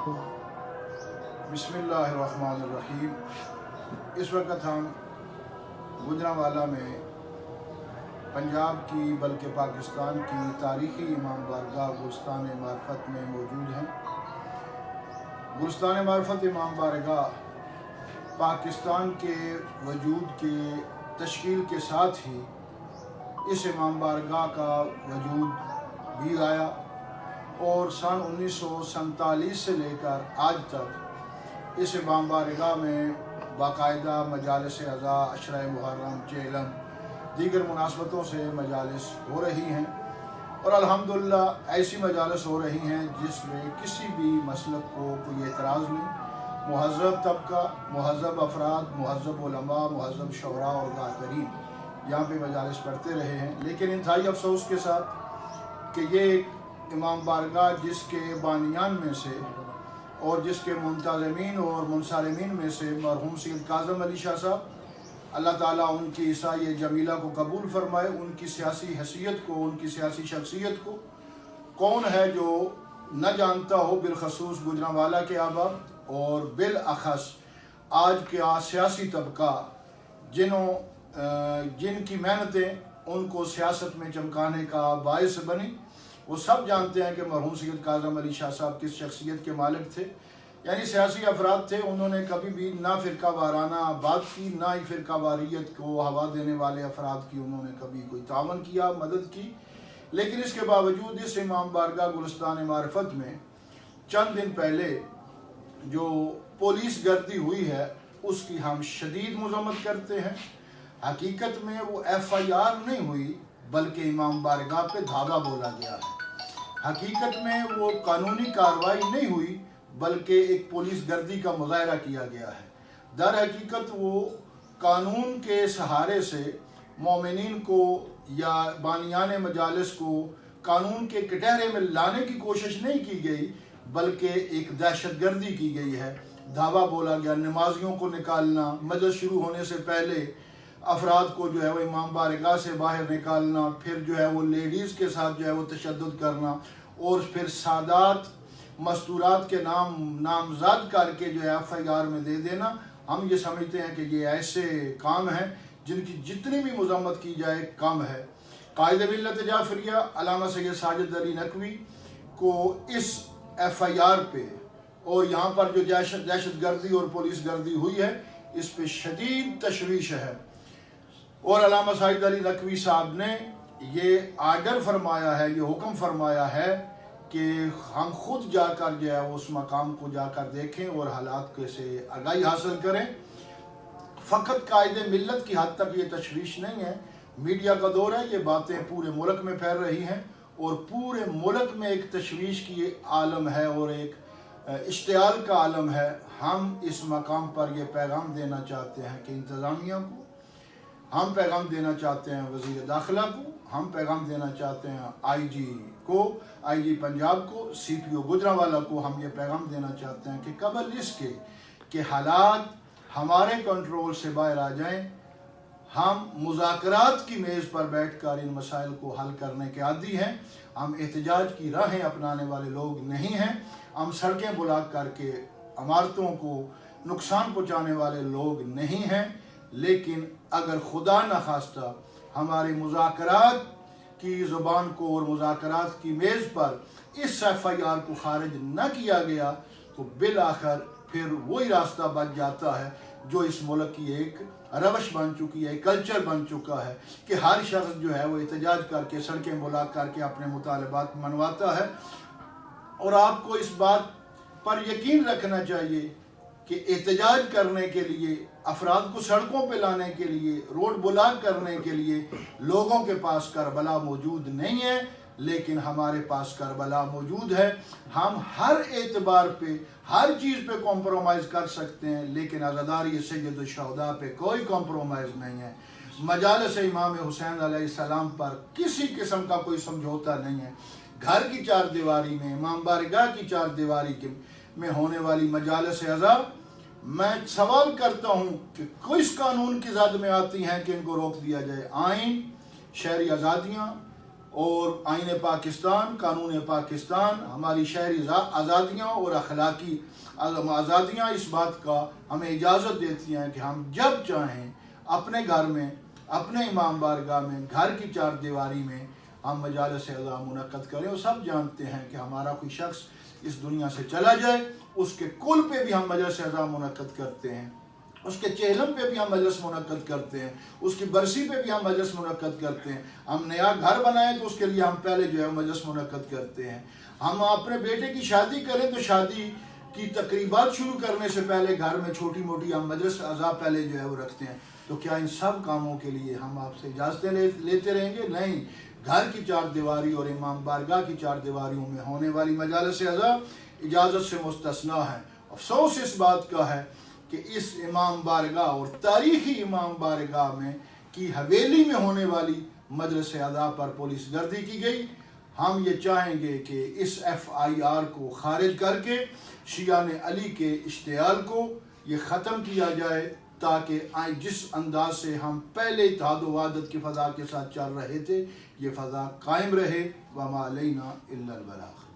बिस्मिल्लाहिर्रहमानिर्रहीम। इस वक्त हम गुजरांवाला में पंजाब की बल्कि पाकिस्तान की तारीख़ी इमाम बारगाह गुलिस्तान मार्फत में मौजूद हैं। गुलिस्तान मार्फत इमाम बारगाह पाकिस्तान के वजूद के तश्कील के साथ ही इस इमाम बारगाह का वजूद भी आया और सन 1947 से लेकर आज तक इस इमाम बारगाह में बाकायदा मजालिस अज़ा, अशरा मुहर्रम, चेलम, दीगर मुनासबतों से मजालिस हो रही हैं और अल्हम्दुलिल्लाह ऐसी मजालिस हो रही हैं जिसमें किसी भी मसलक को कोई एतराज़ नहीं। मुहज़्ज़ब तबका, मुहज़्ज़ब अफराद, मुहज़्ज़ब उलमा, मुहज़्ज़ब शोरा और दातरीन यहाँ पे मजालिस पढ़ते रहे हैं। लेकिन इंतहाई अफसोस के साथ कि ये इमाम बारगाह जिसके बानियान में से और जिसके मुंतज़मीन और मुनसलिमीन में से मरहूम सैयद काज़म अली शाह साहब, अल्लाह ताला उनकी ईसाई जमीला को कबूल फरमाए, उनकी सियासी हैसियत को, उनकी सियासी शख्सियत को कौन है जो न जानता हो, बिलखसूस गुजरांवाला के अहबाब और बिलअख़स आज का सियासी तबका जिनकी मेहनतें उनको सियासत में चमकाने का बायस बनी। वो सब जानते हैं कि मरहूम सैयद काज़म अली शाह साहब किस शख्सियत के मालिक थे, यानी सियासी अफराद थे। उन्होंने कभी भी ना फ़िरका वाराना बात की, ना ही फ़िरका वारियत को हवा देने वाले अफराद की उन्होंने कभी कोई तावन किया, मदद की। लेकिन इसके बावजूद इस इमाम बारगाह गुलिस्तान मार्फत में चंद दिन पहले जो पुलिस गर्दी हुई है उसकी हम शदीद मज़म्मत करते हैं। हकीकत में वो FIR नहीं हुई बल्कि इमाम बारगाह पे धावा बोला गया है। हकीकत में वो कानूनी कार्रवाई नहीं हुई बल्कि एक पुलिस गर्दी का मुज़ाहरा किया गया है। दर हकीकत वो कानून के सहारे से मोमिनीन को या बानियान मजालिस को कानून के कटहरे में लाने की कोशिश नहीं की गई बल्कि एक दहशत गर्दी की गई है। धावा बोला गया, नमाजियों को निकालना, मजलिस शुरू होने से पहले अफराद को जो है वो इमाम बारगाह से बाहर निकालना, फिर जो है वो लेडीज़ के साथ जो है वो तशद्दुद करना और फिर सादात मस्तूरात के नाम नामज़द करके जो है FIR में दे देना। हम ये समझते हैं कि ये ऐसे काम हैं जिनकी जितनी भी मज़म्मत की जाए कम है। कायद मिल्लत जाफरिया अल्लामा सैयद साजिद अली नकवी को इस FIR पे और यहाँ पर जो दहशत गर्दी और पुलिस गर्दी हुई है इस पे शदीद तशवीश है और अल्लामा सैयद अली नकवी साहब ने ये आर्डर फरमाया है, ये हुक्म फरमाया है कि हम खुद जाकर जो है उस मकाम को जाकर देखें और हालात के से आगाही हासिल करें। फ़कत कायदे मिल्लत की हद तक ये तशवीश नहीं है, मीडिया का दौर है, ये बातें पूरे मुल्क में फैल रही हैं और पूरे मुल्क में एक तशवीश की आलम है और एक इश्तियाल का आलम है। हम इस मकाम पर यह पैगाम देना चाहते हैं कि इंतज़ामिया को, हम पैगाम देना चाहते हैं वज़ीर दाखिला को, हम पैगाम देना चाहते हैं IG को, IG पंजाब को, CPO गुजरांवाला को हम ये पैगाम देना चाहते हैं कि कबल इसके कि हालात हमारे कंट्रोल से बाहर आ जाएं, हम मुज़ाकरात की मेज़ पर बैठकर इन मसाइल को हल करने के आदी हैं। हम एहतजाज की राहें अपनाने वाले लोग नहीं हैं। हम सड़कें ब्लॉक करके इमारतों को नुकसान पहुँचाने वाले लोग नहीं हैं। लेकिन अगर खुदा न खास्ता हमारे मुज़ाकरात की ज़ुबान को और मुज़ाकरात की मेज़ पर इस FIR को खारिज न किया गया तो बिल आखिर फिर वही रास्ता बच जाता है जो इस मुल्क की एक रवश बन चुकी है, कल्चर बन चुका है कि हर शख्स जो है वो एहतजाज करके सड़कें ब्लॉक करके अपने मुतालबात मनवाता है। और आपको इस बात पर यकीन रखना चाहिए कि एहतजाज करने के लिए, अफराद को सड़कों पे लाने के लिए, रोड ब्लॉक करने के लिए लोगों के पास करबला मौजूद नहीं है, लेकिन हमारे पास करबला मौजूद है। हम हर एतबार पे, हर चीज़ पे कॉम्प्रोमाइज़ कर सकते हैं, लेकिन अज़ादारी सैयद शुहदा पे कोई कॉम्प्रोमाइज़ नहीं है। मजालिस इमाम हुसैन अलैहिस्सलाम पर किसी किस्म का कोई समझौता नहीं है। घर की चार दीवारी में, इमाम बारगाह की चार दीवारी में होने वाली मजालिस अज़ा, मैं सवाल करता हूँ कि किस कानून की ज़द में आती हैं कि इनको रोक दिया जाए। आइन, शहरी आज़ादियाँ, اور آئین پاکستان، قانون پاکستان، ہماری شہری آزادیاں اور اخلاقی آزادیاں اس بات کا ہمیں اجازت دیتی ہیں کہ ہم جب چاہیں اپنے گھر میں، اپنے امام بارگاہ میں، گھر کی چار دیواری میں ہم مجالس اعضاء منعقد کریں. اور سب جانتے ہیں کہ ہمارا کوئی شخص اس دنیا سے چلا جائے، اس کے کل پہ بھی ہم مجلس اعضاء منعقد کرتے ہیں، اس کے چہلم پہ بھی ہم مجلس منعقد کرتے ہیں، اس کی برسی پہ بھی ہم مجلس منعقد کرتے ہیں. ہم نیا گھر بنائیں تو اس کے لیے ہم پہلے جو ہے مجلس منعقد کرتے ہیں. ہم اپنے بیٹے کی شادی کریں تو شادی کی تقریبات شروع کرنے سے پہلے گھر میں چھوٹی موٹی ہم مجلس اعضاء پہلے جو ہے وہ رکھتے ہیں. تو کیا ان سب کاموں کے لیے ہم آپ سے اجازتیں لیتے رہیں گے؟ نہیں. گھر کی چار دیواری اور امام بارگاہ کی چار دیواریوں میں ہونے والی مجالس اعضاء اجازت سے مستثنیٰ ہے. افسوس اس بات کا ہے کہ اس امام بارگاہ اور تاریخی امام بارگاہ میں کی حویلی میں ہونے والی مجلس اعضاء پر پولیس گردی کی گئی. ہم یہ چاہیں گے کہ اس FIR کو خارج کر کے شیعان علی کے اشتعال کو یہ ختم کیا جائے، تاکہ جس انداز سے ہم پہلے اتحاد و وحدت کی فضا کے ساتھ چل رہے تھے یہ فضا قائم رہے. وما علینا الا البلاغ.